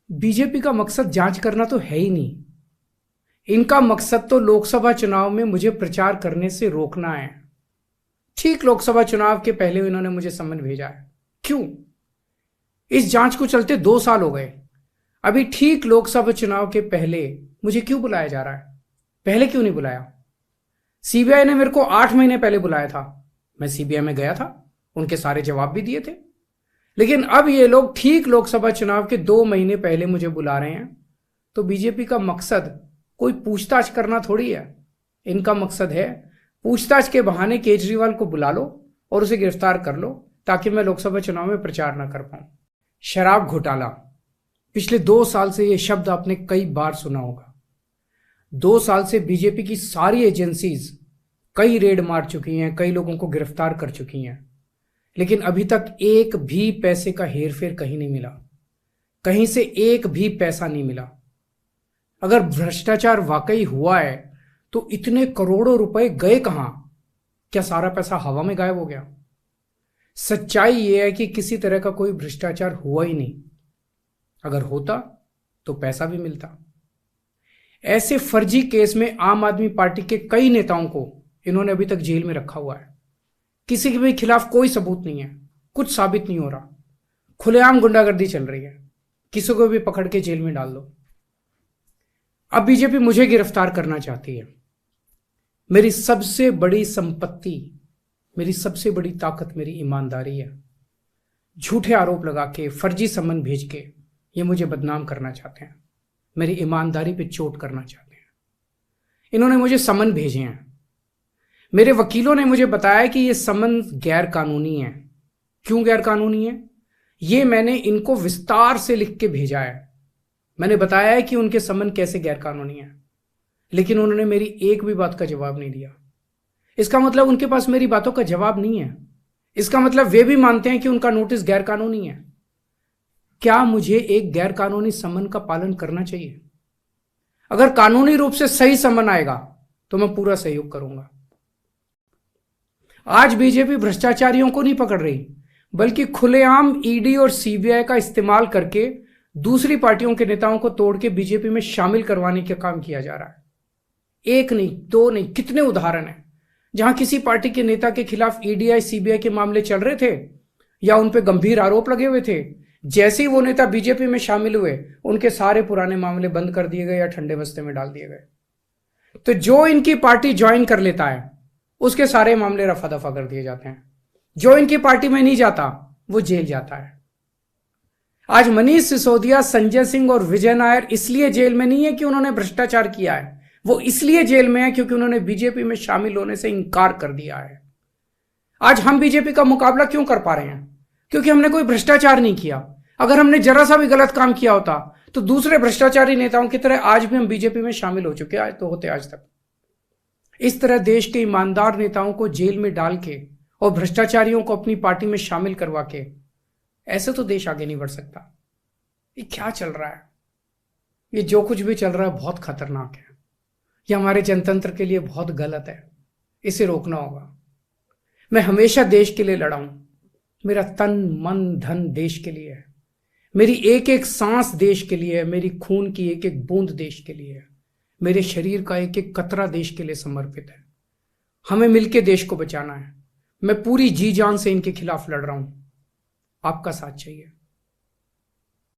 BJP का मकसद जांच करना तो है ही नहीं। इनका मकसद तो लोकसभा चुनाव में मुझे प्रचार करने से रोकना है। ठीक लोकसभा चुनाव के पहले इन्होंने मुझे समन भेजा है। क्यों? इस जांच को चलते 2 साल हो गए। अभी ठीक लोकसभा चुनाव के पहले मुझे क्यों बुलाया जा रहा है? पहले क्यों नहीं बुलाया? सीबीआई ने मेरे को 8 महीने पहले बुलाया था। मैं सीबीआई में गया था, उनके सारे जवाब भी दिए थे। लेकिन अब ये लोग ठीक लोकसभा चुनाव के 2 महीने पहले मुझे बुला रहे हैं। तो बीजेपी का मकसद कोई पूछताछ करना थोड़ी है। इनका मकसद है पूछताछ के बहाने केजरीवाल को बुला लो और उसे गिरफ्तार कर लो, ताकि मैं लोकसभा चुनाव में प्रचार ना कर पाऊं। शराब घोटाला, पिछले 2 साल से यह शब्द आपने कई बार सुना होगा। 2 साल से बीजेपी की सारी एजेंसीज कई रेड मार चुकी हैं, कई लोगों को गिरफ्तार कर चुकी हैं, लेकिन अभी तक एक भी पैसे का हेरफेर कहीं नहीं मिला। कहीं से एक भी पैसा नहीं मिला। अगर भ्रष्टाचार वाकई हुआ है तो इतने करोड़ों रुपए गए कहां? क्या सारा पैसा हवा में गायब हो गया? सच्चाई यह है कि किसी तरह का कोई भ्रष्टाचार हुआ ही नहीं। अगर होता तो पैसा भी मिलता। ऐसे फर्जी केस में आम आदमी पार्टी के कई नेताओं को इन्होंने अभी तक जेल में रखा हुआ है। किसी के भी खिलाफ कोई सबूत नहीं है, कुछ साबित नहीं हो रहा। खुलेआम गुंडागर्दी चल रही है, किसी को भी पकड़ के जेल में डाल दो। अब बीजेपी मुझे गिरफ्तार करना चाहती है। मेरी सबसे बड़ी संपत्ति, मेरी सबसे बड़ी ताकत मेरी ईमानदारी है। झूठे आरोप लगा के, फर्जी समन भेज के ये मुझे बदनाम करना चाहते हैं, मेरी ईमानदारी पे चोट करना चाहते हैं। इन्होंने मुझे समन भेजे हैं। मेरे वकीलों ने मुझे बताया कि ये समन गैर कानूनी है। क्यों गैर कानूनी है? ये मैंने इनको विस्तार से लिख के भेजा है। मैंने बताया है कि उनके समन कैसे गैर कानूनी है, लेकिन उन्होंने मेरी एक भी बात का जवाब नहीं दिया। इसका मतलब उनके पास मेरी बातों का जवाब नहीं है। इसका मतलब वे भी मानते हैं कि उनका नोटिस गैर कानूनी है। क्या मुझे एक गैर कानूनी समन का पालन करना चाहिए? अगर कानूनी रूप से सही समन आएगा तो मैं पूरा सहयोग करूंगा। आज बीजेपी भ्रष्टाचारियों को नहीं पकड़ रही, बल्कि खुलेआम ईडी और सीबीआई का इस्तेमाल करके दूसरी पार्टियों के नेताओं को तोड़ के बीजेपी में शामिल करवाने का काम किया जा रहा है। एक नहीं, दो नहीं, कितने उदाहरण हैं जहां किसी पार्टी के नेता के खिलाफ ईडीआई सीबीआई के मामले चल रहे थे या उन पे गंभीर आरोप लगे हुए थे। जैसे ही वो नेता बीजेपी में शामिल हुए, उनके सारे पुराने मामले बंद कर दिए गए या ठंडे बस्ते में डाल दिए गए। तो जो इनकी पार्टी ज्वाइन कर लेता है उसके सारे मामले रफा दफा कर दिए जाते हैं। जो इनकी पार्टी में नहीं जाता वो जेल जाता है। आज मनीष सिसोदिया, संजय सिंह और विजय नायर इसलिए जेल में नहीं है कि उन्होंने भ्रष्टाचार किया है, वो इसलिए जेल में है क्योंकि उन्होंने बीजेपी में शामिल होने से इंकार कर दिया है। आज हम बीजेपी का मुकाबला क्यों कर पा रहे हैं? क्योंकि हमने कोई भ्रष्टाचार नहीं किया। अगर हमने जरा सा भी गलत काम किया होता तो दूसरे भ्रष्टाचारी नेताओं की तरह आज भी हम बीजेपी में शामिल हो चुके आज तो होते आज तक। इस तरह देश के ईमानदार नेताओं को जेल में डाल के और भ्रष्टाचारियों को अपनी पार्टी में शामिल करवा के ऐसे तो देश आगे नहीं बढ़ सकता। ये क्या चल रहा है? ये जो कुछ भी चल रहा है बहुत खतरनाक है। ये हमारे जनतंत्र के लिए बहुत गलत है। इसे रोकना होगा। मैं हमेशा देश के लिए लड़ा हूं। मेरा तन मन धन देश के लिए है। मेरी एक एक सांस देश के लिए है। मेरी खून की एक एक बूंद देश के लिए है। मेरे शरीर का एक एक कतरा देश के लिए समर्पित है। हमें मिलकर देश को बचाना है। मैं पूरी जी जान से इनके खिलाफ लड़ रहा हूं। आपका साथ चाहिए।